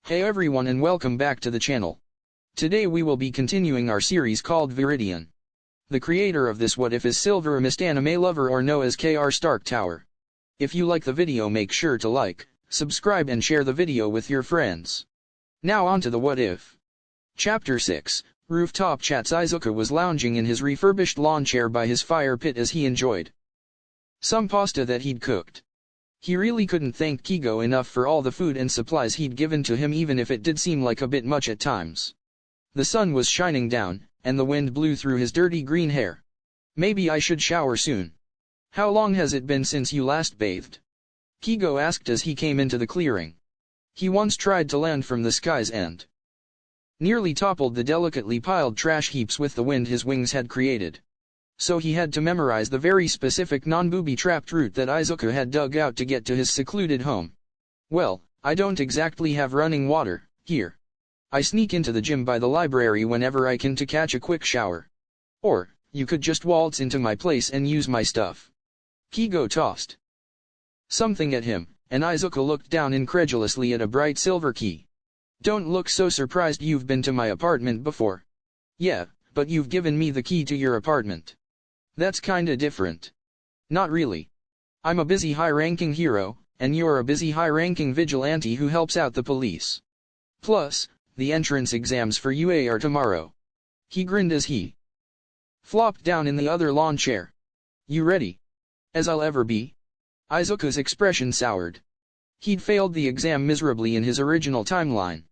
Hey everyone and welcome back to the channel. Today we will be continuing our series called Viridian. The creator of this What If is Silveramist anime lover or known as KR Stark Tower. If you like the video, make sure to like, subscribe and share the video with your friends. Now on to the What If. Chapter 6, Rooftop Chats. Izuku was lounging in his refurbished lawn chair by his fire pit as he enjoyed some pasta that he'd cooked. He really couldn't thank Kigo enough for all the food and supplies he'd given to him, even if it did seem like a bit much at times. The sun was shining down, and the wind blew through his dirty green hair. Maybe I should shower soon. How long has it been since you last bathed? Kigo asked as he came into the clearing. He once tried to land from the skies and nearly toppled the delicately piled trash heaps with the wind his wings had created. So he had to memorize the very specific non-booby-trapped route that Izuku had dug out to get to his secluded home. Well, I don't exactly have running water here. I sneak into the gym by the library whenever I can to catch a quick shower. Or, you could just waltz into my place and use my stuff. Kigo tossed something at him, and Izuku looked down incredulously at a bright silver key. Don't look so surprised, you've been to my apartment before. Yeah, but you've given me the key to your apartment. That's kinda different. Not really. I'm a busy high-ranking hero, and you're a busy high-ranking vigilante who helps out the police. Plus, the entrance exams for UA are tomorrow. He grinned as he flopped down in the other lawn chair. You ready? As I'll ever be? Izuku's expression soured. He'd failed the exam miserably in his original timeline.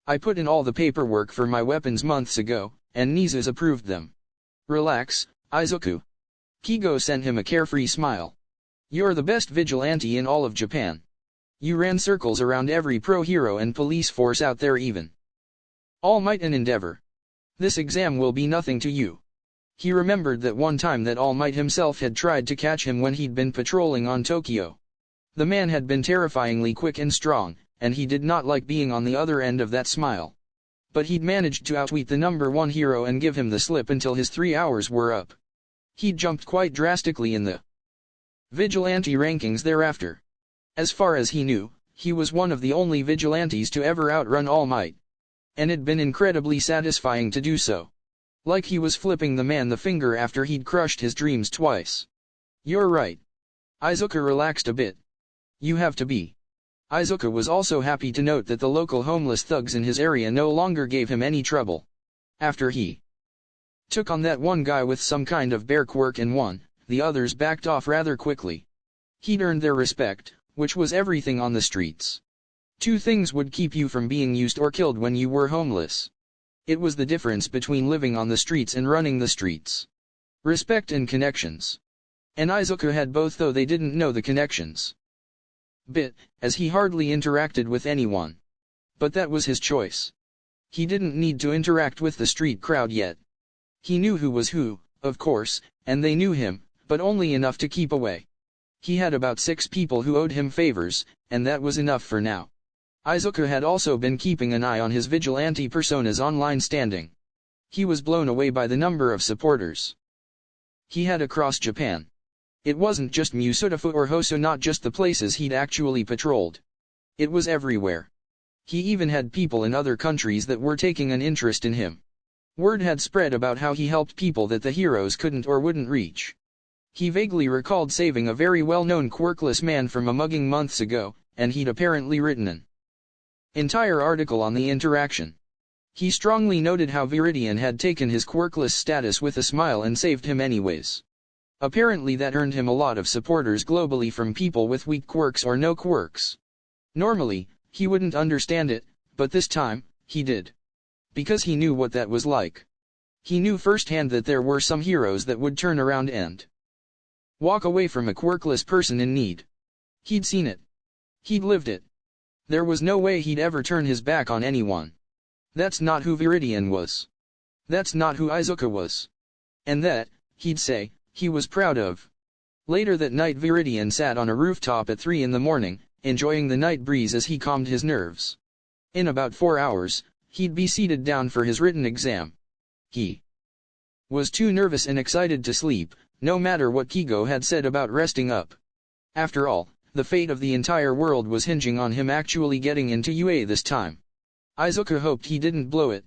I put in all the paperwork for my weapons months ago, and Nizu's approved them. Relax, Izuku. Kigo sent him a carefree smile. You're the best vigilante in all of Japan. You ran circles around every pro-hero and police force out there, even All Might and Endeavor. This exam will be nothing to you. He remembered that one time that All Might himself had tried to catch him when he'd been patrolling on Tokyo. The man had been terrifyingly quick and strong, and he did not like being on the other end of that smile. But he'd managed to outwit the #1 hero and give him the slip until his 3 hours were up. He'd jumped quite drastically in the vigilante rankings thereafter. As far as he knew, he was one of the only vigilantes to ever outrun All Might. And it'd been incredibly satisfying to do so. Like he was flipping the man the finger after he'd crushed his dreams twice. You're right. Izuku relaxed a bit. You have to be. Izuku was also happy to note that the local homeless thugs in his area no longer gave him any trouble. After he took on that one guy with some kind of bear quirk and won, the others backed off rather quickly. He'd earned their respect, which was everything on the streets. 2 things would keep you from being used or killed when you were homeless. It was the difference between living on the streets and running the streets. Respect and connections. And Izuku had both, though they didn't know the connections bit, as he hardly interacted with anyone. But that was his choice. He didn't need to interact with the street crowd yet. He knew who was who, of course, and they knew him, but only enough to keep away. He had about 6 people who owed him favors, and that was enough for now. Izuku had also been keeping an eye on his vigilante persona's online standing. He was blown away by the number of supporters he had across Japan. It wasn't just Musutafu or Hoso, not just the places he'd actually patrolled. It was everywhere. He even had people in other countries that were taking an interest in him. Word had spread about how he helped people that the heroes couldn't or wouldn't reach. He vaguely recalled saving a very well-known quirkless man from a mugging months ago, and he'd apparently written an entire article on the interaction. He strongly noted how Viridian had taken his quirkless status with a smile and saved him anyways. Apparently that earned him a lot of supporters globally from people with weak quirks or no quirks. Normally, he wouldn't understand it, but this time, he did. Because he knew what that was like. He knew firsthand that there were some heroes that would turn around and walk away from a quirkless person in need. He'd seen it. He'd lived it. There was no way he'd ever turn his back on anyone. That's not who Viridian was. That's not who Izuku was. And that, he'd say, he was proud of. Later that night, Viridian sat on a rooftop at 3 in the morning, enjoying the night breeze as he calmed his nerves. In about 4 hours, he'd be seated down for his written exam. He was too nervous and excited to sleep, no matter what Kigo had said about resting up. After all, the fate of the entire world was hinging on him actually getting into UA this time. Izuku hoped he didn't blow it.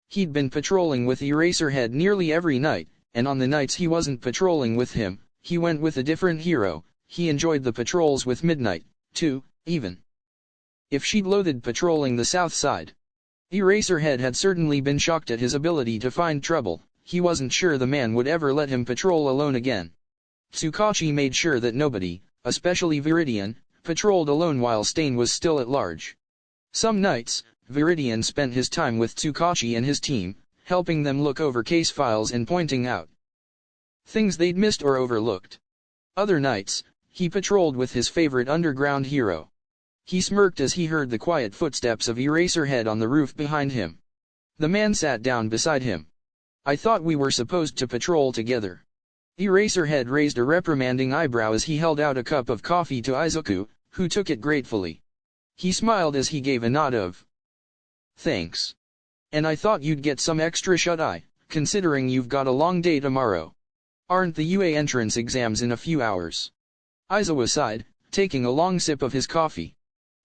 He'd been patrolling with Eraserhead nearly every night, and on the nights he wasn't patrolling with him, he went with a different hero. He enjoyed the patrols with Midnight, too, even if she'd loathed patrolling the south side. Eraserhead had certainly been shocked at his ability to find trouble. He wasn't sure the man would ever let him patrol alone again. Tsukachi made sure that nobody, especially Viridian, patrolled alone while Stain was still at large. Some nights, Viridian spent his time with Tsukachi and his team, helping them look over case files and pointing out things they'd missed or overlooked. Other nights, he patrolled with his favorite underground hero. He smirked as he heard the quiet footsteps of Eraserhead on the roof behind him. The man sat down beside him. "I thought we were supposed to patrol together." Eraserhead raised a reprimanding eyebrow as he held out a cup of coffee to Izuku, who took it gratefully. He smiled as he gave a nod of thanks. "And I thought you'd get some extra shut-eye, considering you've got a long day tomorrow. Aren't the UA entrance exams in a few hours?" Izuku sighed, taking a long sip of his coffee.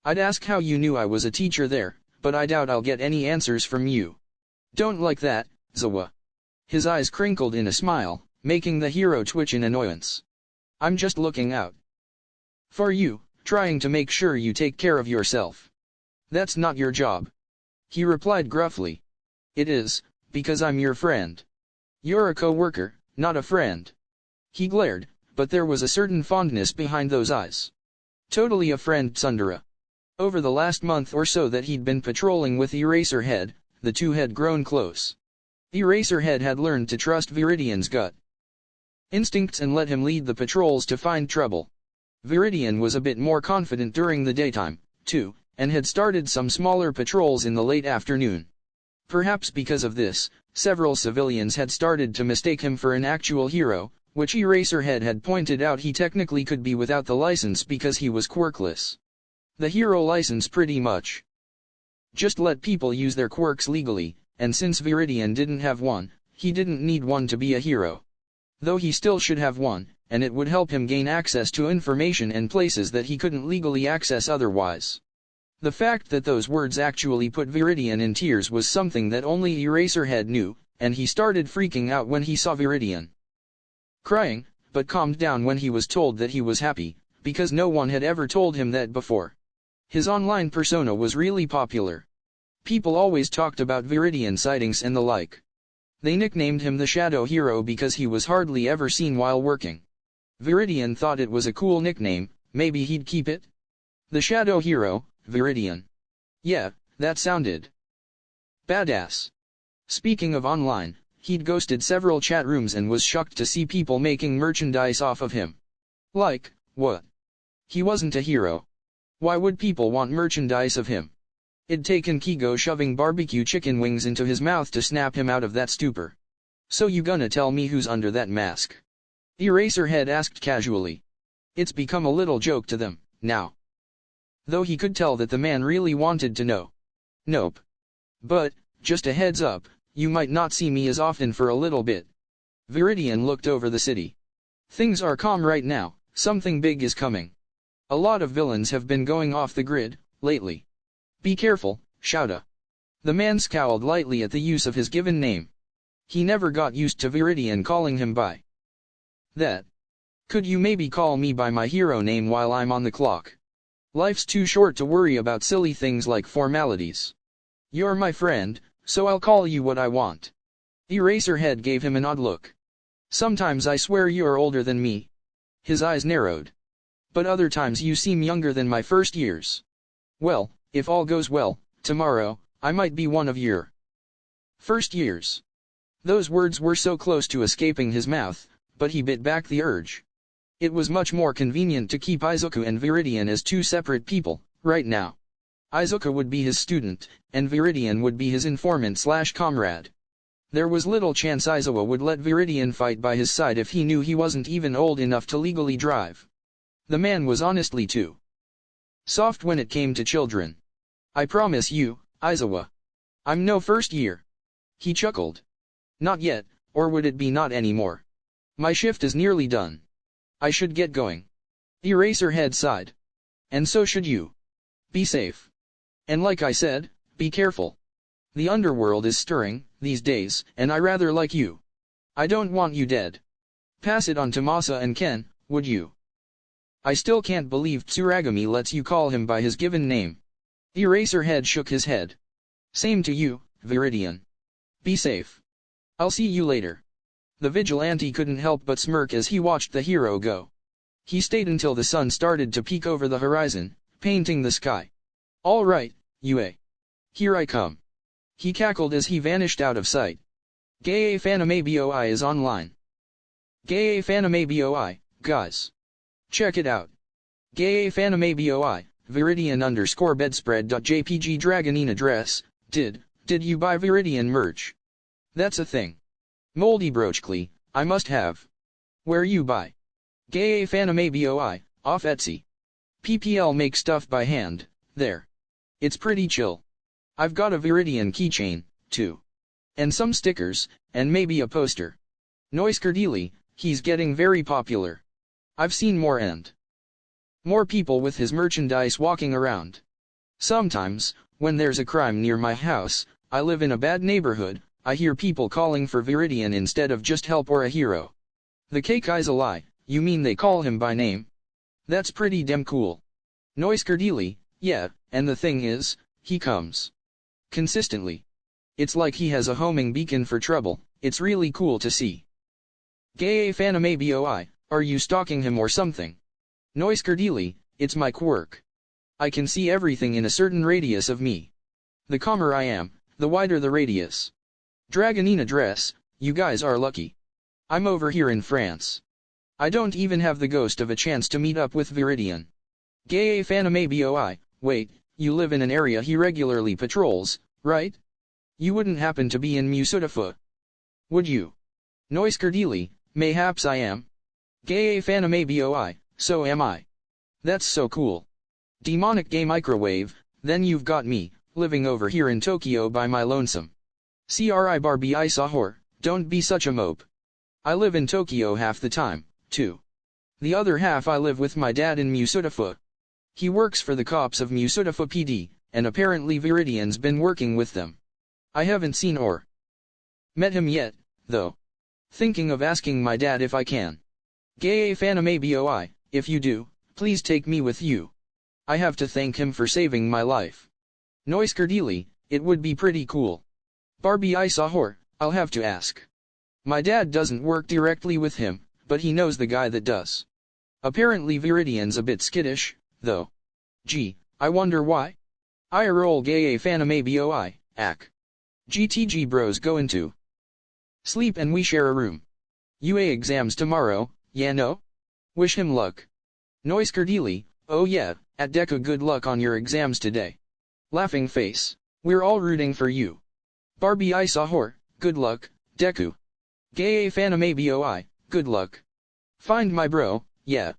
"I'd ask how you knew I was a teacher there, but I doubt I'll get any answers from you." "Don't like that, Zawa." His eyes crinkled in a smile, making the hero twitch in annoyance. "I'm just looking out for you, trying to make sure you take care of yourself." "That's not your job," he replied gruffly. "It is, because I'm your friend." "You're a co-worker, not a friend." He glared, but there was a certain fondness behind those eyes. "Totally a friend, Tsundere." Over the last month or so that he'd been patrolling with Eraserhead, the two had grown close. Eraserhead had learned to trust Viridian's gut instincts and let him lead the patrols to find trouble. Viridian was a bit more confident during the daytime, too, and had started some smaller patrols in the late afternoon. Perhaps because of this, several civilians had started to mistake him for an actual hero, which Eraserhead had pointed out he technically could be without the license because he was quirkless. The hero license pretty much just let people use their quirks legally, and since Viridian didn't have one, he didn't need one to be a hero. Though he still should have one, and it would help him gain access to information and places that he couldn't legally access otherwise. The fact that those words actually put Viridian in tears was something that only Eraserhead knew, and he started freaking out when he saw Viridian crying, but calmed down when he was told that he was happy, because no one had ever told him that before. His online persona was really popular. People always talked about Viridian sightings and the like. They nicknamed him the Shadow Hero because he was hardly ever seen while working. Viridian thought it was a cool nickname, maybe he'd keep it? The Shadow Hero, Viridian. Yeah, that sounded badass. Speaking of online, he'd ghosted several chat rooms and was shocked to see people making merchandise off of him. Like, what? He wasn't a hero. Why would people want merchandise of him? It'd taken Kigo shoving barbecue chicken wings into his mouth to snap him out of that stupor. "So you gonna tell me who's under that mask?" Eraserhead asked casually. It's become a little joke to them, now. Though he could tell that the man really wanted to know. "Nope. But, just a heads up, you might not see me as often for a little bit." Viridian looked over the city. "Things are calm right now, something big is coming. A lot of villains have been going off the grid, lately. Be careful, Shouta." The man scowled lightly at the use of his given name. He never got used to Viridian calling him by that. "Could you maybe call me by my hero name while I'm on the clock? Life's too short to worry about silly things like formalities. You're my friend, so I'll call you what I want." Eraserhead gave him an odd look. "Sometimes I swear you're older than me." His eyes narrowed. "But other times you seem younger than my first years. Well, if all goes well, tomorrow, I might be one of your first years." Those words were so close to escaping his mouth, but he bit back the urge. It was much more convenient to keep Izuku and Viridian as two separate people, right now. Izuku would be his student, and Viridian would be his informant/comrade. There was little chance Izuku would let Viridian fight by his side if he knew he wasn't even old enough to legally drive. The man was honestly too soft when it came to children. "I promise you, Izuku. I'm no first year." He chuckled. "Not yet, or would it be not anymore? My shift is nearly done. I should get going." Eraserhead sighed. "And so should you. Be safe. And like I said, Be careful. The underworld is stirring, these days, and I rather like you. I don't want you dead. Pass it on to Masa and Ken, would you? I still can't believe Tsuragami lets you call him by his given name. Eraserhead shook his head. Same to you, Viridian. Be safe. I'll see you later. The vigilante couldn't help but smirk as he watched the hero go. He stayed until the sun started to peek over the horizon, painting the sky. All right, Yue. Here I come. He cackled as he vanished out of sight. Gae Fanime Boi is online. Gae Fanime Boi, guys. Check it out. Gae Fanime Boi, Viridian_bedspread.jpg Dragonina dress. Did you buy Viridian merch? That's a thing. Moldy brochkly, I must have. Where you buy? Gae Fanime Boi, off Etsy. PPL make stuff by hand, there. It's pretty chill. I've got a Viridian keychain, too. And some stickers, and maybe a poster. Noiskerdili, he's getting very popular. I've seen more and more people with his merchandise walking around. Sometimes, when there's a crime near my house, I live in a bad neighborhood, I hear people calling for Viridian instead of just help or a hero. The Keikai's a lie, you mean they call him by name? That's pretty damn cool. Noiskerdili, yeah, and the thing is, he comes consistently. It's like he has a homing beacon for trouble, it's really cool to see. Gae Fanime Boi, are you stalking him or something? Noiskerdili, it's my quirk. I can see everything in a certain radius of me. The calmer I am, the wider the radius. Dragonina dress, you guys are lucky. I'm over here in France. I don't even have the ghost of a chance to meet up with Viridian. Gae Fanime Boi, wait, you live in an area he regularly patrols, right? You wouldn't happen to be in Musudafu, would you? Noiskerdili, mayhaps I am. Gae Fanime Boi, so am I. That's so cool. Demonic gay microwave, then you've got me, living over here in Tokyo by my lonesome. Cri Barbie I sahor, don't be such a mope. I live in Tokyo half the time, too. The other half I live with my dad in Musudafu. He works for the cops of Musudafu PD, and apparently Viridian's been working with them. I haven't seen or met him yet, though. Thinking of asking my dad if I can. Gae Fanime Boi, if you do, please take me with you. I have to thank him for saving my life. Noiskerdili, it would be pretty cool. Barbie I sahor, I'll have to ask. My dad doesn't work directly with him, but he knows the guy that does. Apparently Viridian's a bit skittish, though. Gee, I wonder why? I roll Gae Fanime Boi, ac. GTG bros go into sleep and we share a room. UA exams tomorrow, yeah no? Wish him luck. Noiskerdili, oh yeah, at Deku good luck on your exams today. Laughing face, we're all rooting for you. Barbie I sahor, good luck, Deku. Gae Fanime Boi, good luck. Find my bro, yeah.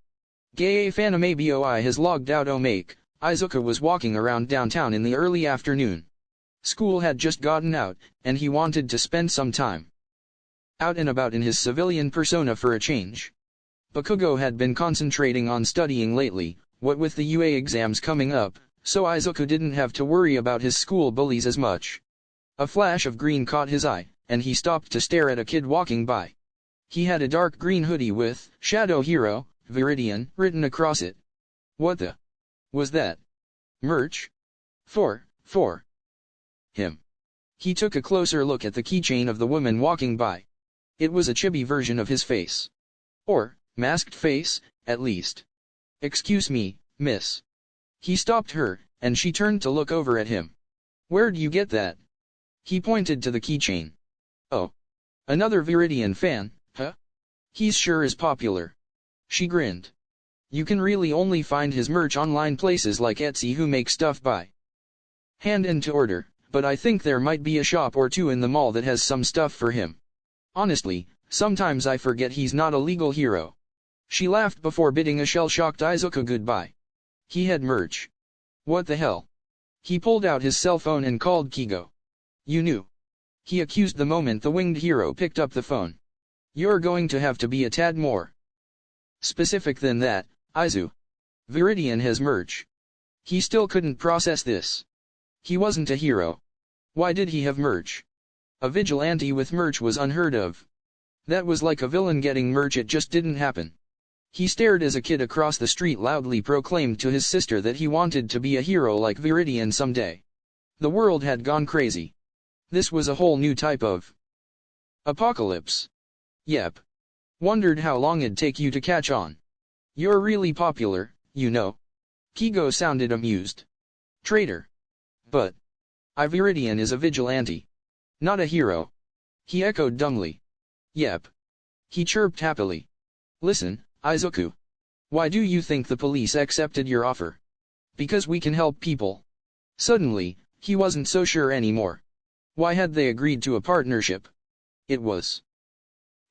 Gae Fanime Boi has logged out. Omake, Izuka was walking around downtown in the early afternoon. School had just gotten out, and he wanted to spend some time out and about in his civilian persona for a change. Bakugo had been concentrating on studying lately, what with the UA exams coming up, so Izuku didn't have to worry about his school bullies as much. A flash of green caught his eye, and he stopped to stare at a kid walking by. He had a dark green hoodie with Shadow Hero, Viridian, written across it. What the was that? Merch? For him. He took a closer look at the keychain of the woman walking by. It was a chibi version of his face. Or, masked face, at least. Excuse me, miss. He stopped her, and she turned to look over at him. Where'd you get that? He pointed to the keychain. Oh. Another Viridian fan, huh? He's sure is popular. She grinned. You can really only find his merch online places like Etsy who make stuff by hand and to order, but I think there might be a shop or two in the mall that has some stuff for him. Honestly, sometimes I forget he's not a legal hero. She laughed before bidding a shell-shocked Izuka goodbye. He had merch. What the hell? He pulled out his cell phone and called Kigo. You knew. He accused the moment the winged hero picked up the phone. You're going to have to be a tad more specific than that, Izu. Viridian has merch. He still couldn't process this. He wasn't a hero. Why did he have merch? A vigilante with merch was unheard of. That was like a villain getting merch, it just didn't happen. He stared as a kid across the street loudly proclaimed to his sister that he wanted to be a hero like Viridian someday. The world had gone crazy. This was a whole new type of apocalypse. Yep. Wondered how long it'd take you to catch on. You're really popular, you know. Kigo sounded amused. Traitor. But Viridian is a vigilante. Not a hero. He echoed dumbly. Yep. He chirped happily. Listen, Izuku. Why do you think the police accepted your offer? Because we can help people. Suddenly, he wasn't so sure anymore. Why had they agreed to a partnership? It was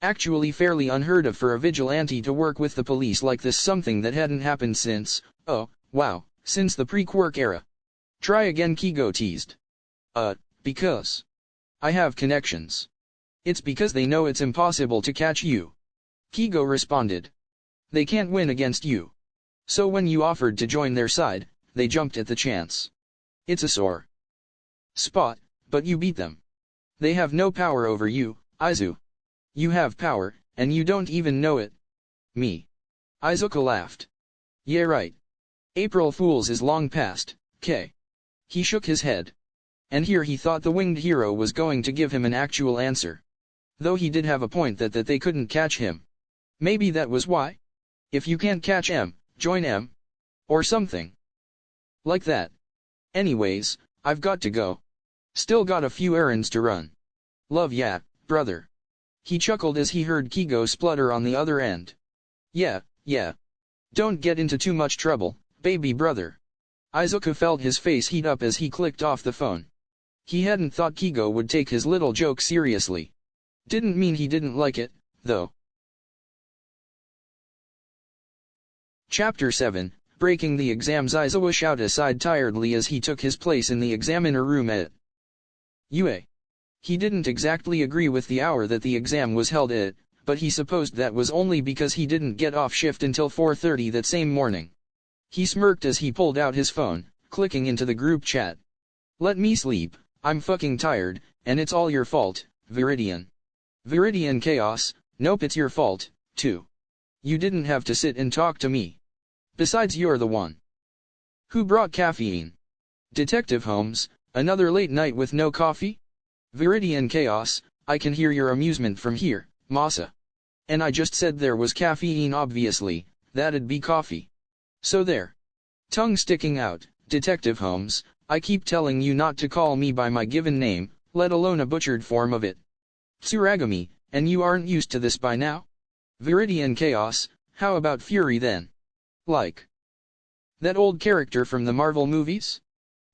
actually fairly unheard of for a vigilante to work with the police like this, something that hadn't happened since, oh, wow, since the pre-Quirk era. Try again, Kigo teased. Because I have connections. It's because they know it's impossible to catch you. Kigo responded. They can't win against you. So when you offered to join their side, they jumped at the chance. It's a sore spot, but you beat them. They have no power over you, Izu. You have power, and you don't even know it. Me. Izuku laughed. Yeah, right. April Fool's is long past, K. He shook his head. And here he thought the winged hero was going to give him an actual answer. Though he did have a point that they couldn't catch him. Maybe that was why? If you can't catch M, join M. Or something. Like that. Anyways, I've got to go. Still got a few errands to run. Love ya, brother. He chuckled as he heard Kigo splutter on the other end. Yeah. Don't get into too much trouble, baby brother. Izuku felt his face heat up as he clicked off the phone. He hadn't thought Kigo would take his little joke seriously. Didn't mean he didn't like it, though. Chapter 7, Breaking the Exams. Izuku shouted aside tiredly as he took his place in the examiner room at UA. He didn't exactly agree with the hour that the exam was held at, but he supposed that was only because he didn't get off shift until 4:30 that same morning. He smirked as he pulled out his phone, clicking into the group chat. Let me sleep, I'm fucking tired, and it's all your fault, Viridian. Viridian chaos, nope, it's your fault, too. You didn't have to sit and talk to me. Besides, you're the one who brought caffeine. Detective Holmes, another late night with no coffee? Viridian chaos, I can hear your amusement from here, Masa. And I just said there was caffeine, obviously, that'd be coffee. So there. Tongue sticking out, Detective Holmes, I keep telling you not to call me by my given name, let alone a butchered form of it. Tsuragami, and you aren't used to this by now? Viridian chaos, how about Fury then? Like that old character from the Marvel movies?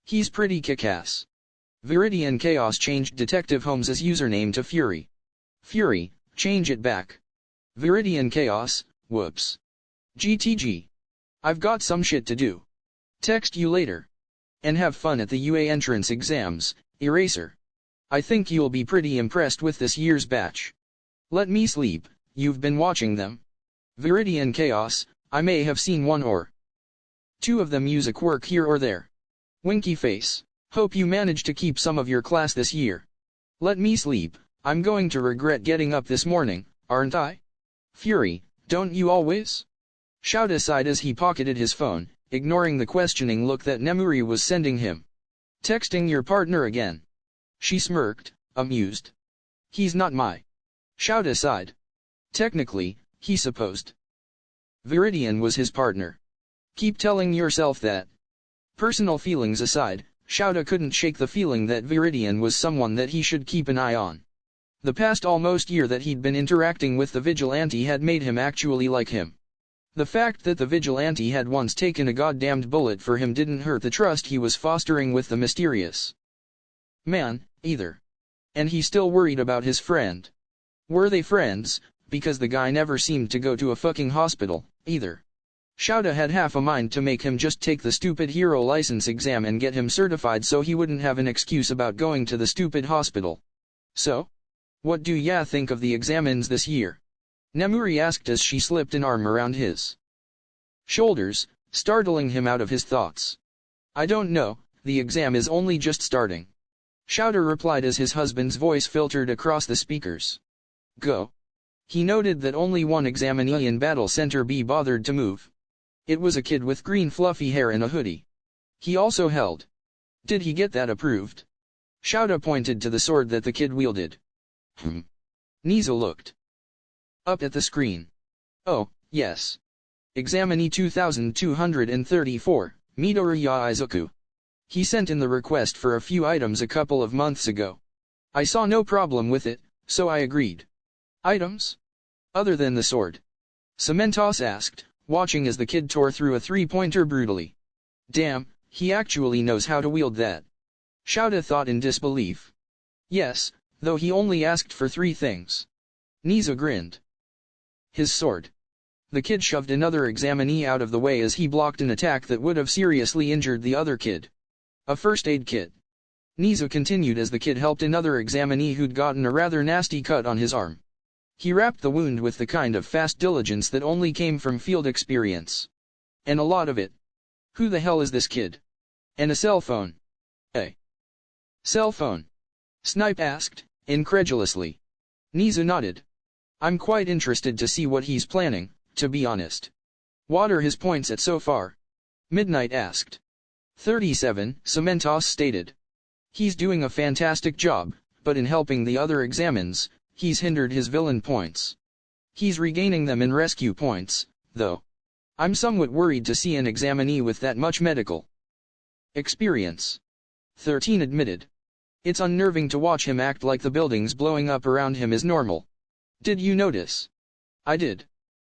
He's pretty kick-ass. Viridian chaos changed Detective Holmes' username to Fury. Fury, change it back. Viridian chaos, whoops. GTG. I've got some shit to do. Text you later. And have fun at the UA entrance exams, Eraser. I think you'll be pretty impressed with this year's batch. Let me sleep, you've been watching them. Viridian chaos, I may have seen one or two of them use a quirk here or there. Winky face, hope you managed to keep some of your class this year. Let me sleep, I'm going to regret getting up this morning, aren't I? Fury, don't you always? Shout aside as he pocketed his phone, ignoring the questioning look that Nemuri was sending him. Texting your partner again. She smirked, amused. He's not my shout aside. Technically, he supposed Viridian was his partner. Keep telling yourself that. Personal feelings aside, Shouta couldn't shake the feeling that Viridian was someone that he should keep an eye on. The past almost year that he'd been interacting with the vigilante had made him actually like him. The fact that the vigilante had once taken a goddamned bullet for him didn't hurt the trust he was fostering with the mysterious man, either. And he still worried about his friend. Were they friends? Because the guy never seemed to go to a fucking hospital, either. Shouta had half a mind to make him just take the stupid hero license exam and get him certified so he wouldn't have an excuse about going to the stupid hospital. So? What do ya think of the examens this year? Nemuri asked as she slipped an arm around his shoulders, startling him out of his thoughts. I don't know, the exam is only just starting. Shouter replied as his husband's voice filtered across the speakers. Go. He noted that only one examinee in Battle Center B bothered to move. It was a kid with green fluffy hair and a hoodie. He also held. Did he get that approved? Shouter pointed to the sword that the kid wielded. Niza looked up at the screen. Oh, yes. Examinee 2234, Midoriya Izuku. He sent in the request for a few items a couple of months ago. I saw no problem with it, so I agreed. Items? Other than the sword? Cementos asked, watching as the kid tore through a three-pointer brutally. Damn, he actually knows how to wield that. Shouta thought in disbelief. Yes, though he only asked for 3 things. Niza grinned. His sword. The kid shoved another examinee out of the way as he blocked an attack that would have seriously injured the other kid. A first aid kit. Niza continued as the kid helped another examinee who'd gotten a rather nasty cut on his arm. He wrapped the wound with the kind of fast diligence that only came from field experience. And a lot of it. Who the hell is this kid? And a cell phone. A cell phone? Snipe asked, incredulously. Niza nodded. I'm quite interested to see what he's planning, to be honest. What are his points at so far? Midnight asked. 37, Cementos stated. He's doing a fantastic job, but in helping the other examines, he's hindered his villain points. He's regaining them in rescue points, though. I'm somewhat worried to see an examinee with that much medical experience. 13 admitted. It's unnerving to watch him act like the buildings blowing up around him is normal. Did you notice? I did.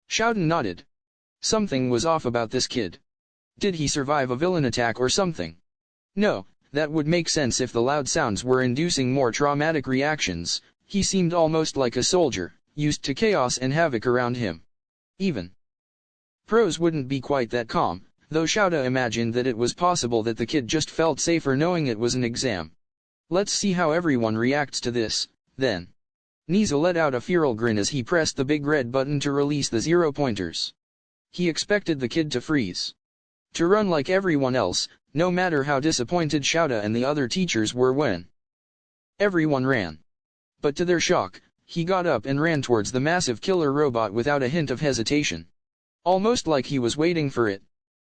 Shouten nodded. Something was off about this kid. Did he survive a villain attack or something? No, that would make sense if the loud sounds were inducing more traumatic reactions. He seemed almost like a soldier, used to chaos and havoc around him. Even pros wouldn't be quite that calm, though Shouta imagined that it was possible that the kid just felt safer knowing it was an exam. Let's see how everyone reacts to this, then. Niza let out a feral grin as he pressed the big red button to release the 0 pointers. He expected the kid to freeze. To run like everyone else, no matter how disappointed Shouta and the other teachers were when everyone ran. But to their shock, he got up and ran towards the massive killer robot without a hint of hesitation. Almost like he was waiting for it.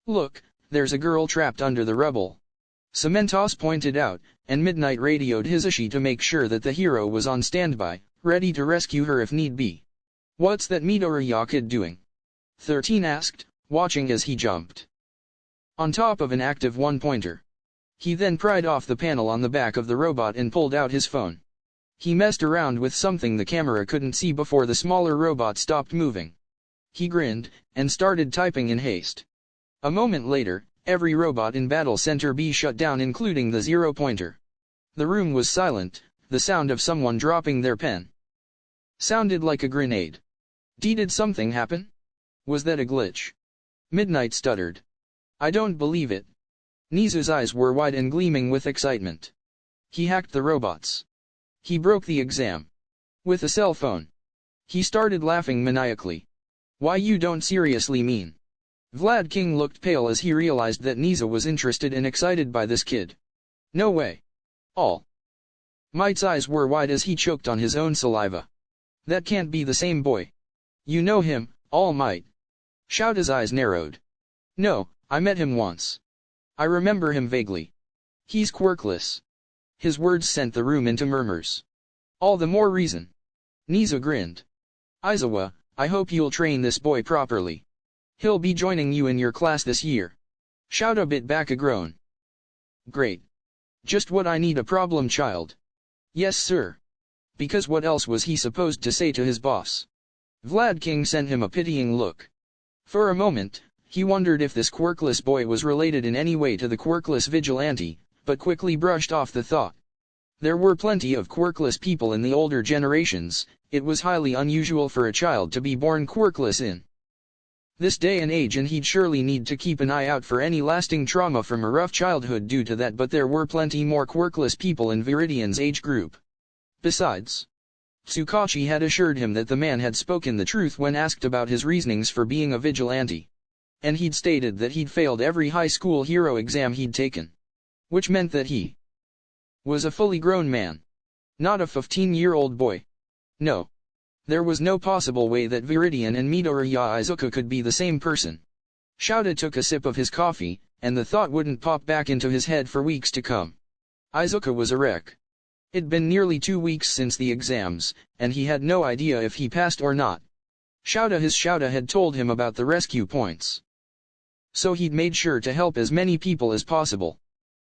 Look, there's a girl trapped under the rubble. Cementos pointed out, and Midnight radioed Hisashi to make sure that the hero was on standby, ready to rescue her if need be. What's that Midoriya kid doing? 13 asked, watching as he jumped on top of an active 1-pointer. He then pried off the panel on the back of the robot and pulled out his phone. He messed around with something the camera couldn't see before the smaller robot stopped moving. He grinned, and started typing in haste. A moment later, every robot in Battle Center B shut down including the 0-pointer. The room was silent, the sound of someone dropping their pen sounded like a grenade. Did something happen? Was that a glitch? Midnight stuttered. I don't believe it. Niza's eyes were wide and gleaming with excitement. He hacked the robots. He broke the exam. With a cell phone. He started laughing maniacally. Why, you don't seriously mean? Vlad King looked pale as he realized that Niza was interested and excited by this kid. No way. All Might's eyes were wide as he choked on his own saliva. That can't be the same boy. You know him, All Might. Shouta's eyes narrowed. No, I met him once. I remember him vaguely. He's quirkless. His words sent the room into murmurs. All the more reason. Niza grinned. Aizawa, I hope you'll train this boy properly. He'll be joining you in your class this year. Shouta bit back a groan. Great. Just what I need, a problem child. Yes sir. Because what else was he supposed to say to his boss? Vlad King sent him a pitying look. For a moment, he wondered if this quirkless boy was related in any way to the quirkless vigilante, but quickly brushed off the thought. There were plenty of quirkless people in the older generations. It was highly unusual for a child to be born quirkless in this day and age, and he'd surely need to keep an eye out for any lasting trauma from a rough childhood due to that, but there were plenty more quirkless people in Viridian's age group. Besides, Tsukachi had assured him that the man had spoken the truth when asked about his reasonings for being a vigilante. And he'd stated that he'd failed every high school hero exam he'd taken. which meant that he was a fully grown man, not a 15-year-old boy. No. There was no possible way that Viridian and Midoriya Izuku could be the same person. Shouta took a sip of his coffee, and the thought wouldn't pop back into his head for weeks to come. Izuku was a wreck. It'd been nearly 2 weeks since the exams, and he had no idea if he passed or not. Shouta had told him about the rescue points. So he'd made sure to help as many people as possible.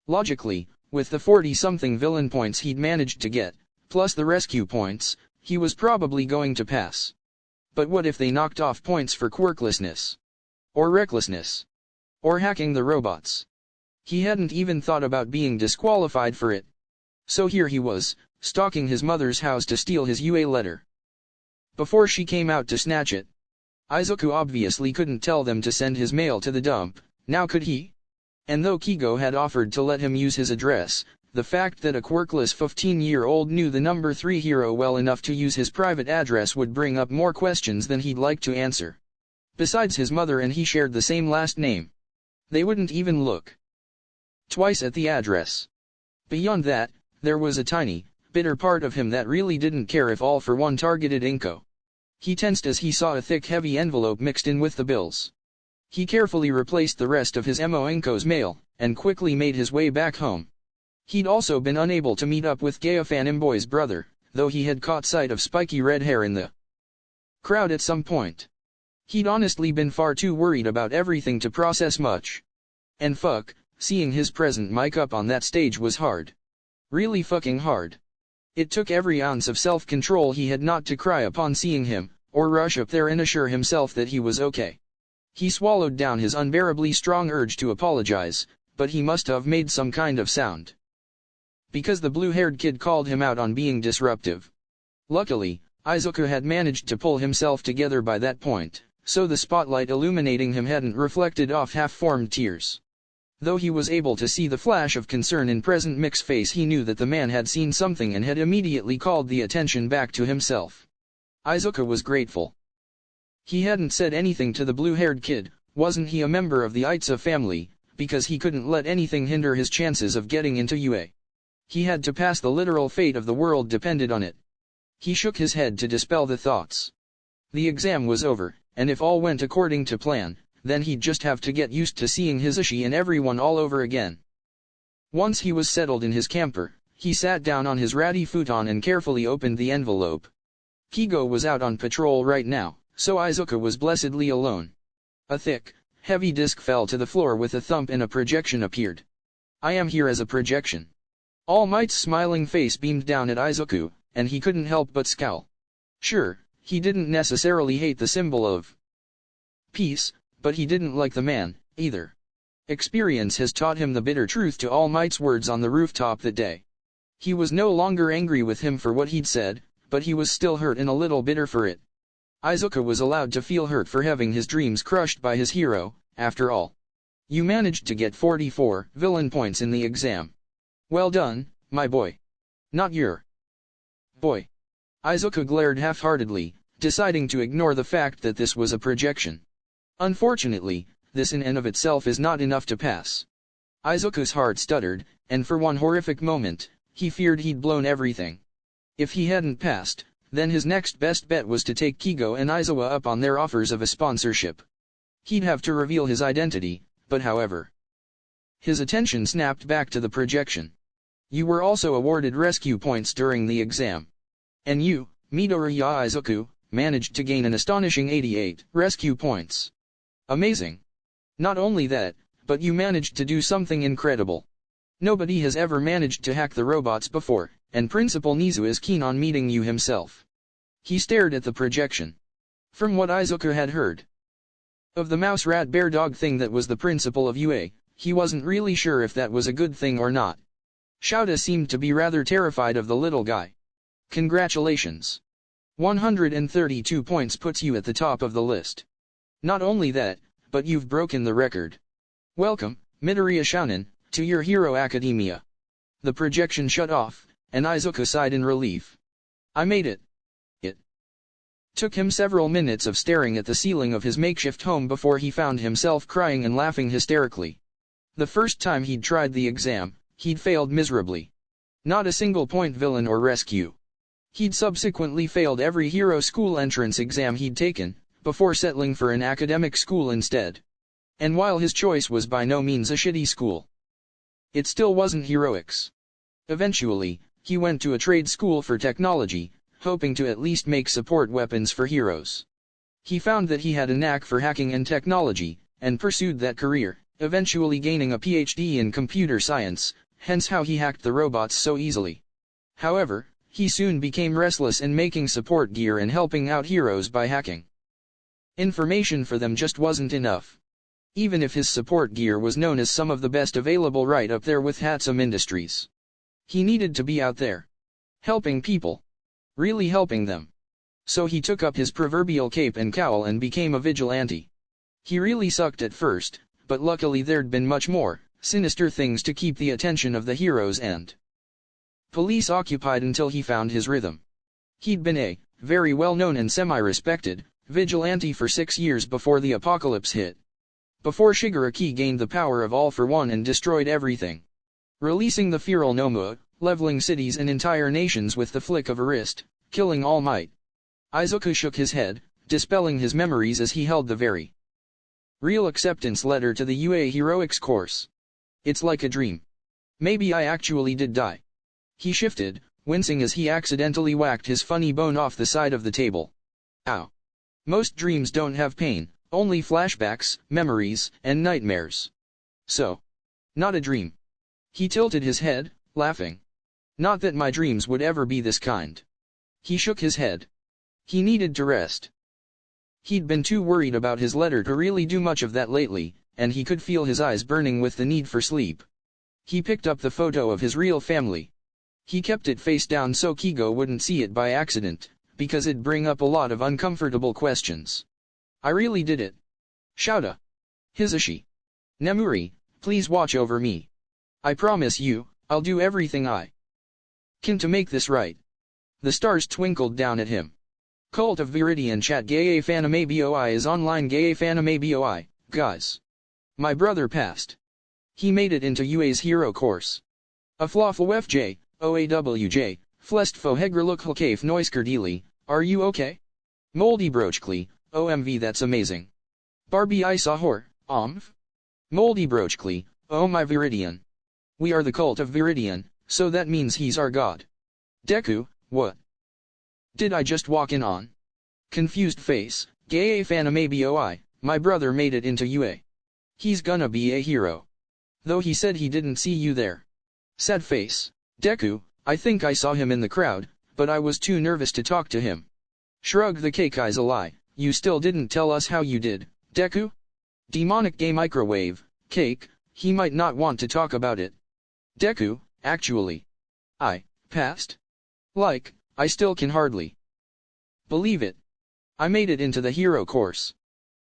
Logically, with the 40-something villain points he'd managed to get, plus the rescue points, he was probably going to pass. But what if they knocked off points for quirklessness? Or recklessness? Or hacking the robots? He hadn't even thought about being disqualified for it. So here he was, stalking his mother's house to steal his UA letter. Before she came out to snatch it. Izuku obviously couldn't tell them to send his mail to the dump, now could he? And though Kigo had offered to let him use his address, the fact that a quirkless 15-year-old knew the number 3 hero well enough to use his private address would bring up more questions than he'd like to answer. Besides, his mother and he shared the same last name. They wouldn't even look twice at the address. Beyond that, there was a tiny, bitter part of him that really didn't care if All for One targeted Inko. He tensed as he saw a thick heavy envelope mixed in with the bills. He carefully replaced the rest of his Mo Inko's mail, and quickly made his way back home. He'd also been unable to meet up with Gaofan Imboy's brother, though he had caught sight of spiky red hair in the crowd at some point. He'd honestly been far too worried about everything to process much. And fuck, seeing his present mic up on that stage was hard. Really fucking hard. It took every ounce of self-control he had not to cry upon seeing him, or rush up there and assure himself that he was okay. He swallowed down his unbearably strong urge to apologize, but he must have made some kind of sound. Because the blue-haired kid called him out on being disruptive. Luckily, Izuku had managed to pull himself together by that point, so the spotlight illuminating him hadn't reflected off half-formed tears. Though he was able to see the flash of concern in Present Mic's face, he knew that the man had seen something and had immediately called the attention back to himself. Izuku was grateful. He hadn't said anything to the blue-haired kid, wasn't he a member of the Itza family, because he couldn't let anything hinder his chances of getting into UA. He had to pass, the literal fate of the world depended on it. He shook his head to dispel the thoughts. The exam was over, and if all went according to plan, then he'd just have to get used to seeing Hisashi and everyone all over again. Once he was settled in his camper, he sat down on his ratty futon and carefully opened the envelope. Kigo was out on patrol right now, so Izuku was blessedly alone. A thick, heavy disc fell to the floor with a thump and a projection appeared. I am here as a projection. All Might's smiling face beamed down at Izuku, and he couldn't help but scowl. Sure, he didn't necessarily hate the symbol of peace, but he didn't like the man, either. Experience has taught him the bitter truth to All Might's words on the rooftop that day. He was no longer angry with him for what he'd said, but he was still hurt and a little bitter for it. Izuku was allowed to feel hurt for having his dreams crushed by his hero, after all. You managed to get 44 villain points in the exam. Well done, my boy. Not your boy. Izuku glared half-heartedly, deciding to ignore the fact that this was a projection. Unfortunately, this in and of itself is not enough to pass. Izuku's heart stuttered, and for one horrific moment, he feared he'd blown everything. If he hadn't passed, then his next best bet was to take Kigo and Aizawa up on their offers of a sponsorship. He'd have to reveal his identity, but however. His attention snapped back to the projection. You were also awarded rescue points during the exam. And you, Midoriya Izuku, managed to gain an astonishing 88 rescue points. Amazing. Not only that, but you managed to do something incredible. Nobody has ever managed to hack the robots before, and Principal Nizu is keen on meeting you himself. He stared at the projection. From what Izuku had heard of the mouse rat bear dog thing that was the principal of UA, he wasn't really sure if that was a good thing or not. Shouta seemed to be rather terrified of the little guy. Congratulations. 132 points puts you at the top of the list. Not only that, but you've broken the record. Welcome, Midoriya Shounen, to your Hero Academia. The projection shut off, and Izuku sighed in relief. I made it. It took him several minutes of staring at the ceiling of his makeshift home before he found himself crying and laughing hysterically. The first time he'd tried the exam, he'd failed miserably. Not a single point villain or rescue. He'd subsequently failed every hero school entrance exam he'd taken, before settling for an academic school instead. And while his choice was by no means a shitty school, it still wasn't heroics. Eventually, he went to a trade school for technology, hoping to at least make support weapons for heroes. He found that he had a knack for hacking and technology, and pursued that career, eventually gaining a PhD in computer science, hence how he hacked the robots so easily. However, he soon became restless in making support gear and helping out heroes by hacking. Information for them just wasn't enough. Even if his support gear was known as some of the best available right up there with Hatsum Industries. He needed to be out there. Helping people. Really helping them. So he took up his proverbial cape and cowl and became a vigilante. He really sucked at first, but luckily there'd been much more sinister things to keep the attention of the heroes and police occupied until he found his rhythm. He'd been a very well-known and semi-respected vigilante for 6 years before the apocalypse hit. Before Shigaraki gained the power of All for One and destroyed everything. Releasing the feral Nomua, leveling cities and entire nations with the flick of a wrist, killing All Might. Izuku shook his head, dispelling his memories as he held the very real acceptance letter to the UA Heroics course. It's like a dream. Maybe I actually did die. He shifted, wincing as he accidentally whacked his funny bone off the side of the table. Ow. Most dreams don't have pain, only flashbacks, memories, and nightmares. So, not a dream. He tilted his head, laughing. Not that my dreams would ever be this kind. He shook his head. He needed to rest. He'd been too worried about his letter to really do much of that lately, and he could feel his eyes burning with the need for sleep. He picked up the photo of his real family. He kept it face down so Kigo wouldn't see it by accident, because it'd bring up a lot of uncomfortable questions. I really did it. Shouta. Hisashi. Nemuri, please watch over me. I promise you, I'll do everything I can to make this right. The stars twinkled down at him. Cult of Viridian chat Gae Fanime Boi is online Gae Fanime Boi, guys. My brother passed. He made it into UA's hero course. Aflawful FJ, OAWJ, Flestfo Hegreluk Cave Noiskerdili, are you okay? Moldy Brochkli, OMV that's amazing. Barbie I Sahor, Moldy Brochkli, oh my Viridian. We are the cult of Viridian, so that means he's our god. Deku, what? Did I just walk in on? Confused face, Gae Fanime Boi, my brother made it into UA. He's gonna be a hero. Though he said he didn't see you there. Sad face, Deku, I think I saw him in the crowd, but I was too nervous to talk to him. Shrug the Keikai's a lie, you still didn't tell us how you did, Deku? Demonic gay microwave, Cake, he might not want to talk about it. Deku, actually. I passed? Like, I still can hardly believe it. I made it into the hero course.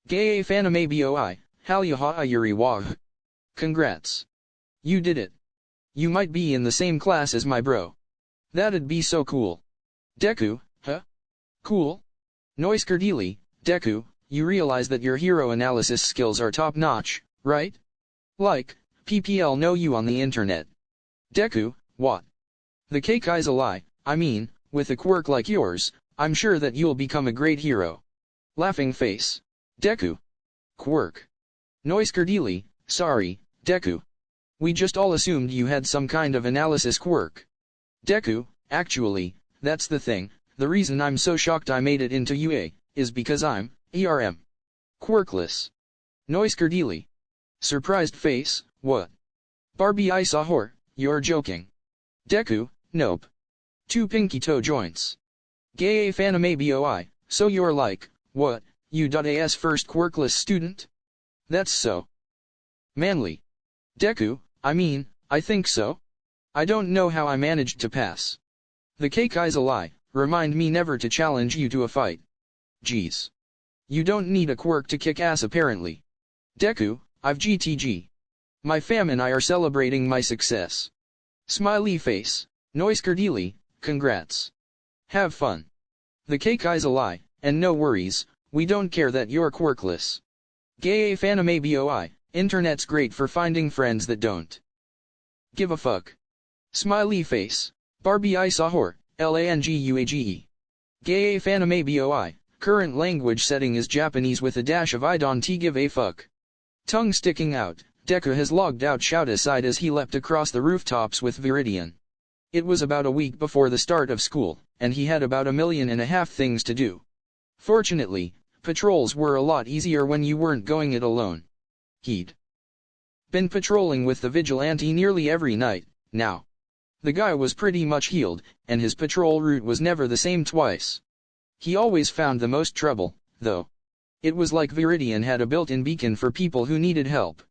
Gae Fanime Boi, Halyaha Yuri Wah. Congrats. You did it. You might be in the same class as my bro. That'd be so cool. Deku, huh? Cool? Noiskerdili, Deku, you realize that your hero analysis skills are top-notch, right? Like, PPL know you on the internet. Deku, what? The Keikai's a lie, I mean, with a quirk like yours, I'm sure that you'll become a great hero. Laughing face. Deku. Quirk. Noiskerdili, sorry, Deku. We just all assumed you had some kind of analysis quirk. Deku, actually, that's the thing, the reason I'm so shocked I made it into UA, is because I'm, ERM. Quirkless. Noiskerdili. Surprised face, what? Barbie I Sahor, you're joking. Deku, nope. 2 pinky toe joints. Gae Fanime Boi, so you're like, what, U.A.'s first quirkless student? That's so manly. Deku, I mean, I think so. I don't know how I managed to pass. The Keikai's a lie, remind me never to challenge you to a fight. Jeez. You don't need a quirk to kick ass apparently. Deku, I've GTG. My fam and I are celebrating my success. Smiley face, Noiskerdili, congrats. Have fun. The Keikai's a lie, and no worries, we don't care that you're quirkless. Gae Fanime Boi, internet's great for finding friends that don't Give a fuck. Smiley face. Barbie I saw her, language. Gay fanime boi. Current language setting is Japanese with a dash of I don't give a fuck. Tongue sticking out, Deku has logged out shout aside as he leapt across the rooftops with Viridian. It was about a week before the start of school, and he had about 1.5 million things to do. Fortunately, patrols were a lot easier when you weren't going it alone. He'd been patrolling with the vigilante nearly every night, now. The guy was pretty much healed, and his patrol route was never the same twice. He always found the most trouble, though. It was like Viridian had a built-in beacon for people who needed help.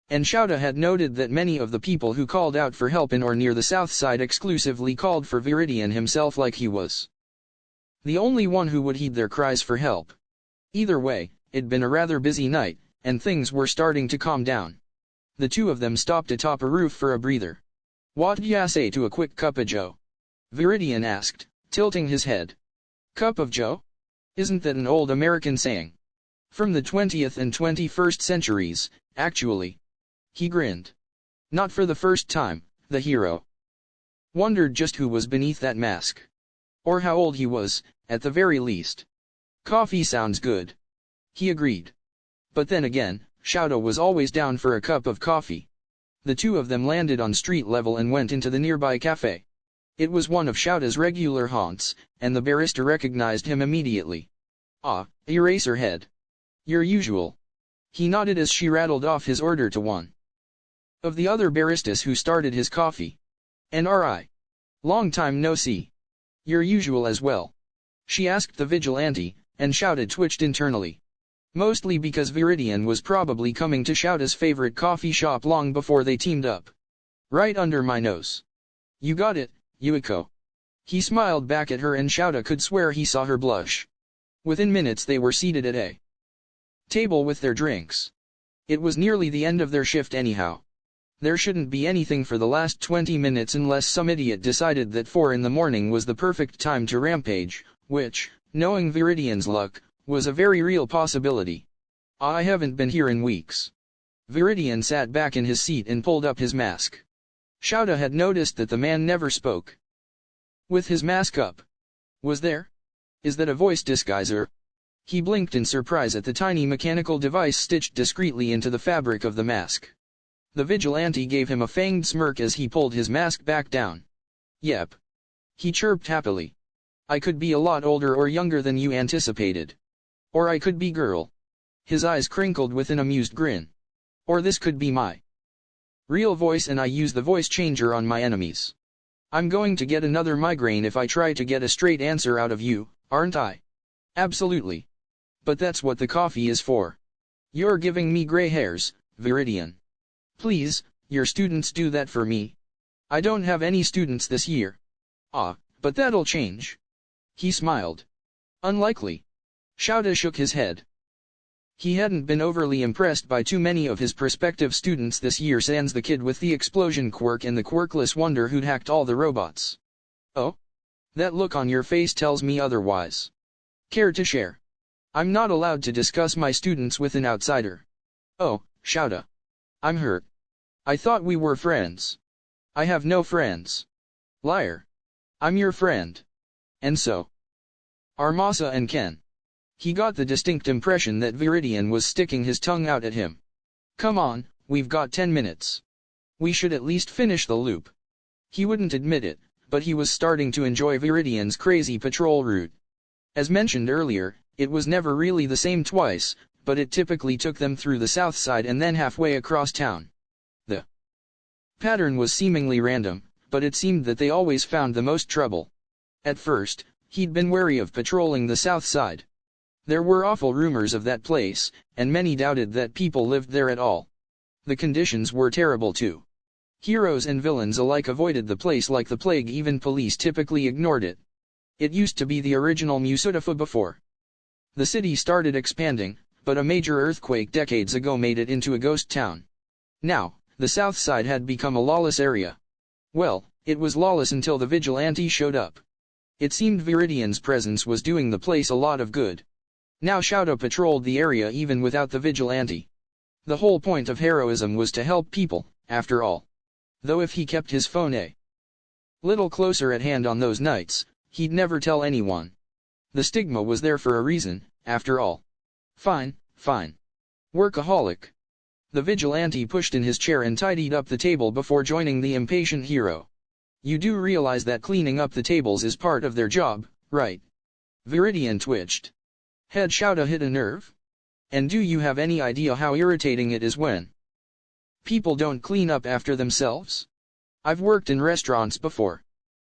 And Shouta had noted that many of the people who called out for help in or near the south side exclusively called for Viridian himself like he was the only one who would heed their cries for help. Either way, it'd been a rather busy night, and things were starting to calm down. The two of them stopped atop a roof for a breather. "What ya say to a quick cup of joe?" Viridian asked, tilting his head. "Cup of joe? Isn't that an old American saying? From the 20th and 21st centuries, actually." He grinned. Not for the first time, the hero wondered just who was beneath that mask. Or how old he was, at the very least. "Coffee sounds good," he agreed. But then again, Shouta was always down for a cup of coffee. The two of them landed on street level and went into the nearby cafe. It was one of Shouta's regular haunts, and the barista recognized him immediately. "Ah, Eraserhead. Your usual." He nodded as she rattled off his order to one of the other baristas who started his coffee. "NRI. Long time no see. Your usual as well?" she asked the vigilante, and Shouta twitched internally. Mostly because Viridian was probably coming to Shouta's favorite coffee shop long before they teamed up. "Right under my nose." "You got it, Yuiko." He smiled back at her and Shouta could swear he saw her blush. Within minutes they were seated at a table with their drinks. It was nearly the end of their shift anyhow. There shouldn't be anything for the last 20 minutes unless some idiot decided that 4 in the morning was the perfect time to rampage, which, knowing Viridian's luck, was a very real possibility. "I haven't been here in weeks." Viridian sat back in his seat and pulled up his mask. Shouta had noticed that the man never spoke. With his mask up. "Was there? Is that a voice disguiser?" He blinked in surprise at the tiny mechanical device stitched discreetly into the fabric of the mask. The vigilante gave him a fanged smirk as he pulled his mask back down. "Yep." He chirped happily. "I could be a lot older or younger than you anticipated. Or I could be girl." His eyes crinkled with an amused grin. "Or this could be my real voice and I use the voice changer on my enemies. I'm going to get another migraine if I try to get a straight answer out of you, aren't I?" "Absolutely. But that's what the coffee is for." "You're giving me gray hairs, Viridian." "Please, your students do that for me." "I don't have any students this year." "Ah, but that'll change." He smiled. "Unlikely." Shouta shook his head. He hadn't been overly impressed by too many of his prospective students this year sans the kid with the explosion quirk and the quirkless wonder who'd hacked all the robots. "Oh? That look on your face tells me otherwise. Care to share?" "I'm not allowed to discuss my students with an outsider." "Oh, Shouta. I'm hurt. I thought we were friends." "I have no friends." "Liar. I'm your friend. And so are Masa and Ken." He got the distinct impression that Viridian was sticking his tongue out at him. "Come on, we've got 10 minutes. We should at least finish the loop." He wouldn't admit it, but he was starting to enjoy Viridian's crazy patrol route. As mentioned earlier, it was never really the same twice, but it typically took them through the south side and then halfway across town. The pattern was seemingly random, but it seemed that they always found the most trouble. At first, he'd been wary of patrolling the south side. There were awful rumors of that place, and many doubted that people lived there at all. The conditions were terrible too. Heroes and villains alike avoided the place like the plague, even police typically ignored it. It used to be the original Musutafa before the city started expanding, but a major earthquake decades ago made it into a ghost town. Now, the south side had become a lawless area. Well, it was lawless until the vigilante showed up. It seemed Viridian's presence was doing the place a lot of good. Now Shouta patrolled the area even without the vigilante. The whole point of heroism was to help people, after all. Though if he kept his phone a little closer at hand on those nights, he'd never tell anyone. The stigma was there for a reason, after all. Fine, fine. Workaholic. The vigilante pushed in his chair and tidied up the table before joining the impatient hero. You do realize that cleaning up the tables is part of their job, right? Viridian twitched. Had Shouta hit a nerve? And do you have any idea how irritating it is when people don't clean up after themselves? I've worked in restaurants before.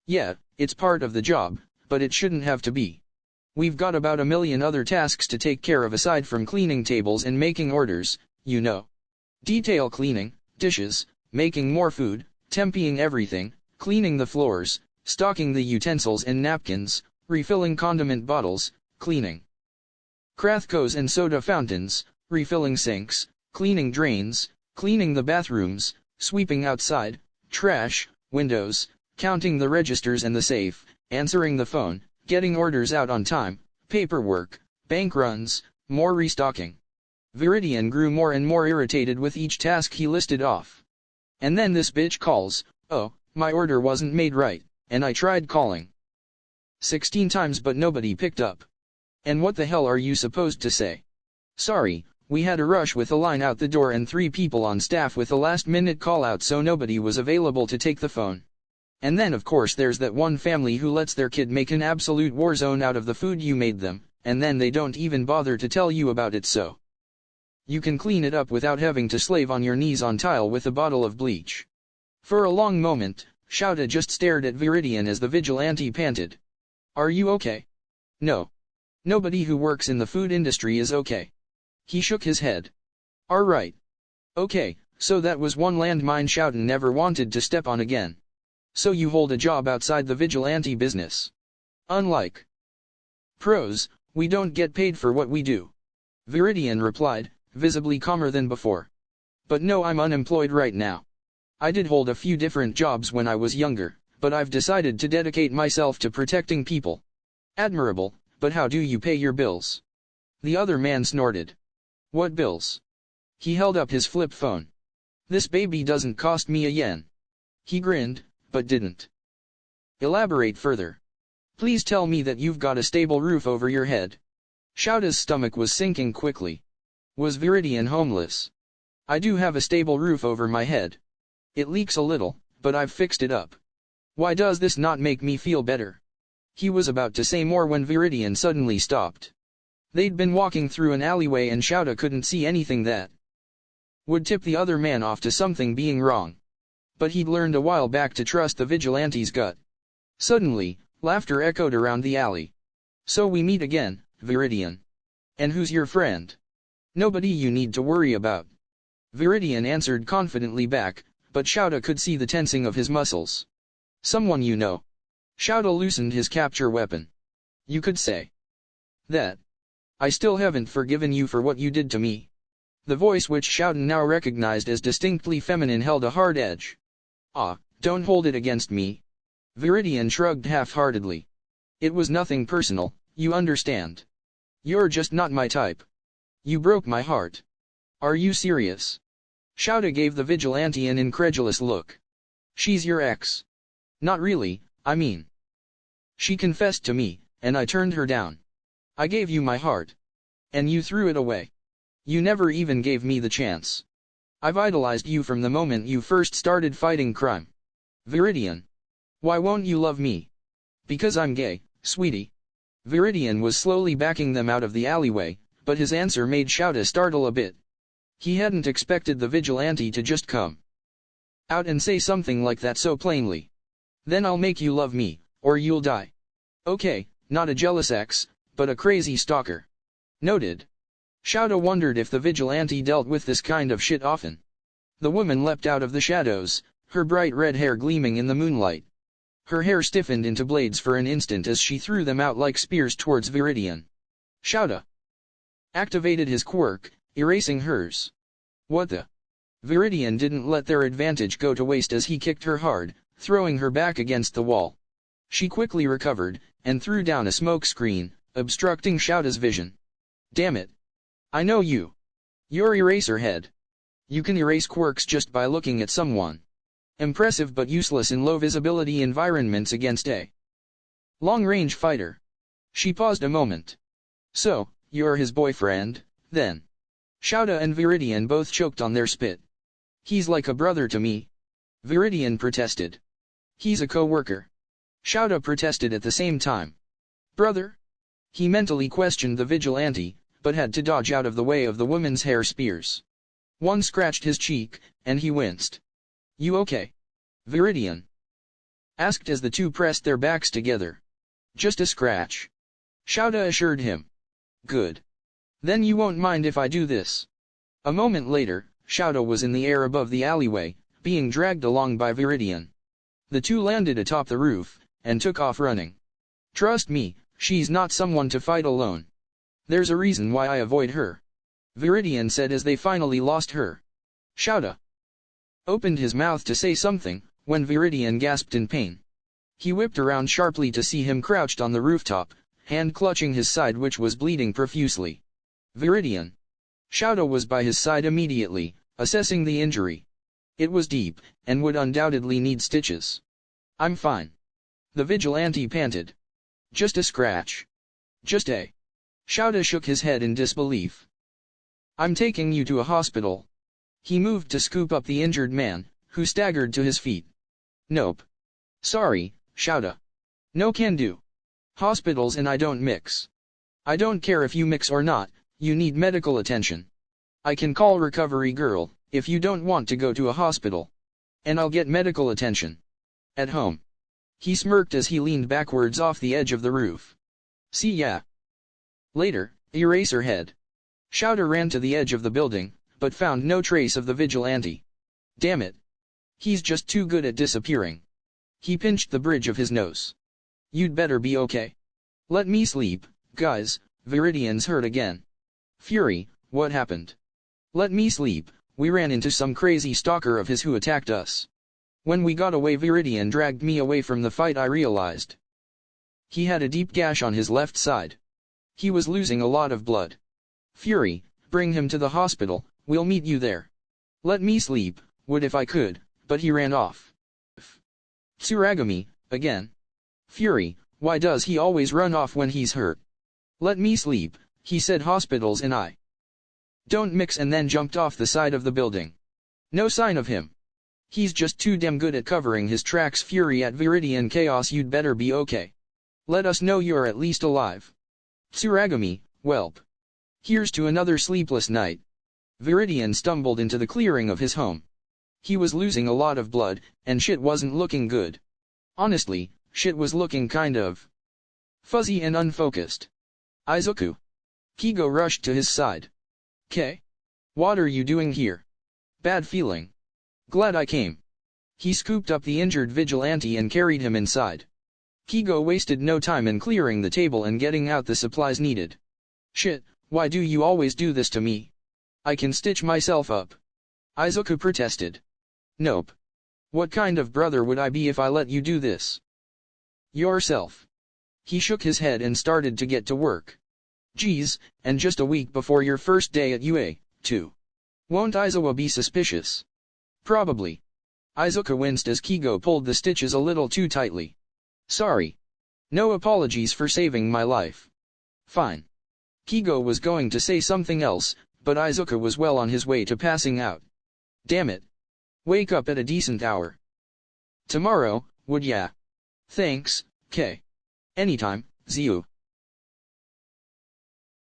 Yeah, it's part of the job, but it shouldn't have to be. We've got about a million other tasks to take care of aside from cleaning tables and making orders, you know. Detail cleaning, dishes, making more food, temping everything, cleaning the floors, stocking the utensils and napkins, refilling condiment bottles, cleaning Krathkos and soda fountains, refilling sinks, cleaning drains, cleaning the bathrooms, sweeping outside, trash, windows, counting the registers and the safe, answering the phone, getting orders out on time, paperwork, bank runs, more restocking. Viridian grew more and more irritated with each task he listed off. And then this bitch calls, oh, my order wasn't made right, and I tried calling 16 times but nobody picked up. And what the hell are you supposed to say? Sorry, we had a rush with a line out the door and 3 people on staff with a last-minute call-out so nobody was available to take the phone. And then of course there's that one family who lets their kid make an absolute war zone out of the food you made them, and then they don't even bother to tell you about it so you can clean it up without having to slave on your knees on tile with a bottle of bleach. For a long moment, Shouta just stared at Viridian as the vigilante panted. Are you okay? No. Nobody who works in the food industry is okay. He shook his head. Alright. Okay, so that was one landmine Shouta never wanted to step on again. So you hold a job outside the vigilante business. Unlike pros, we don't get paid for what we do. Viridian replied, visibly calmer than before. But no, I'm unemployed right now. I did hold a few different jobs when I was younger, but I've decided to dedicate myself to protecting people. Admirable, but how do you pay your bills? The other man snorted. What bills? He held up his flip phone. This baby doesn't cost me a yen. He grinned, but didn't elaborate further. Please tell me that you've got a stable roof over your head. Shouta's stomach was sinking quickly. Was Viridian homeless? I do have a stable roof over my head. It leaks a little, but I've fixed it up. Why does this not make me feel better? He was about to say more when Viridian suddenly stopped. They'd been walking through an alleyway and Shouta couldn't see anything that would tip the other man off to something being wrong. But he'd learned a while back to trust the vigilante's gut. Suddenly, laughter echoed around the alley. So we meet again, Viridian. And who's your friend? Nobody you need to worry about. Viridian answered confidently back, but Shouta could see the tensing of his muscles. Someone you know. Shouta loosened his capture weapon. You could say that. I still haven't forgiven you for what you did to me. The voice which Shouta now recognized as distinctly feminine held a hard edge. Ah, don't hold it against me. Viridian shrugged half-heartedly. It was nothing personal, you understand. You're just not my type. You broke my heart. Are you serious? Shouta gave the vigilante an incredulous look. She's your ex. Not really, I mean. She confessed to me, and I turned her down. I gave you my heart. And you threw it away. You never even gave me the chance. I've idolized you from the moment you first started fighting crime. Viridian. Why won't you love me? Because I'm gay, sweetie. Viridian was slowly backing them out of the alleyway, but his answer made Shouta startle a bit. He hadn't expected the vigilante to just come out and say something like that so plainly. Then I'll make you love me, or you'll die. Okay, not a jealous ex, but a crazy stalker. Noted. Shouta wondered if the vigilante dealt with this kind of shit often. The woman leapt out of the shadows, her bright red hair gleaming in the moonlight. Her hair stiffened into blades for an instant as she threw them out like spears towards Viridian. Shouta activated his quirk, erasing hers. What the? Viridian didn't let their advantage go to waste as he kicked her hard, throwing her back against the wall. She quickly recovered, and threw down a smoke screen, obstructing Shouta's vision. Damn it. I know you. You're Eraserhead. You can erase quirks just by looking at someone. Impressive but useless in low-visibility environments against a long-range fighter. She paused a moment. So, you're his boyfriend, then? Shouta and Viridian both choked on their spit. He's like a brother to me. Viridian protested. He's a co-worker. Shouta protested at the same time. Brother? He mentally questioned the vigilante, but had to dodge out of the way of the woman's hair spears. One scratched his cheek, and he winced. You okay? Viridian asked as the two pressed their backs together. Just a scratch. Shouta assured him. Good. Then you won't mind if I do this. A moment later, Shouta was in the air above the alleyway, being dragged along by Viridian. The two landed atop the roof, and took off running. Trust me, she's not someone to fight alone. There's a reason why I avoid her. Viridian said as they finally lost her. Shouta opened his mouth to say something, when Viridian gasped in pain. He whipped around sharply to see him crouched on the rooftop, hand clutching his side which was bleeding profusely. Viridian. Shouta was by his side immediately, assessing the injury. It was deep, and would undoubtedly need stitches. I'm fine. The vigilante panted. Just a scratch. Just a. Shouta shook his head in disbelief. I'm taking you to a hospital. He moved to scoop up the injured man, who staggered to his feet. Nope. Sorry, Shouta. No can do. Hospitals and I don't mix. I don't care if you mix or not, you need medical attention. I can call recovery girl, if you don't want to go to a hospital. And I'll get medical attention. At home. He smirked as he leaned backwards off the edge of the roof. See ya. Later, Eraserhead. Shouta ran to the edge of the building, but found no trace of the vigilante. Damn it. He's just too good at disappearing. He pinched the bridge of his nose. You'd better be okay. Let me sleep, guys. Viridian's hurt again. Fury, what happened? Let me sleep. We ran into some crazy stalker of his who attacked us. When we got away, Viridian dragged me away from the fight. I realized he had a deep gash on his left side. He was losing a lot of blood. Fury, bring him to the hospital, we'll meet you there. Let me sleep, would if I could, but he ran off. Tsuragami, again. Fury, why does he always run off when he's hurt? Let me sleep, he said hospitals and I don't mix, and then jumped off the side of the building. No sign of him. He's just too damn good at covering his tracks. Fury at Viridian Chaos, you'd better be okay. Let us know you're at least alive. Tsuragami, whelp. Here's to another sleepless night. Viridian stumbled into the clearing of his home. He was losing a lot of blood, and shit wasn't looking good. Honestly, shit was looking kind of fuzzy and unfocused. Izuku. Kigo rushed to his side. K? What are you doing here? Bad feeling. Glad I came. He scooped up the injured vigilante and carried him inside. Kigo wasted no time in clearing the table and getting out the supplies needed. Shit, why do you always do this to me? I can stitch myself up. Izuku protested. Nope. What kind of brother would I be if I let you do this? Yourself. He shook his head and started to get to work. Geez, and just a week before your first day at UA, too. Won't Izuwa be suspicious? Probably. Izuku winced as Kigo pulled the stitches a little too tightly. Sorry. No apologies for saving my life. Fine. Kigo was going to say something else, but Izuku was well on his way to passing out. Damn it. Wake up at a decent hour. Tomorrow, would ya? Thanks, K. Anytime, Ziu.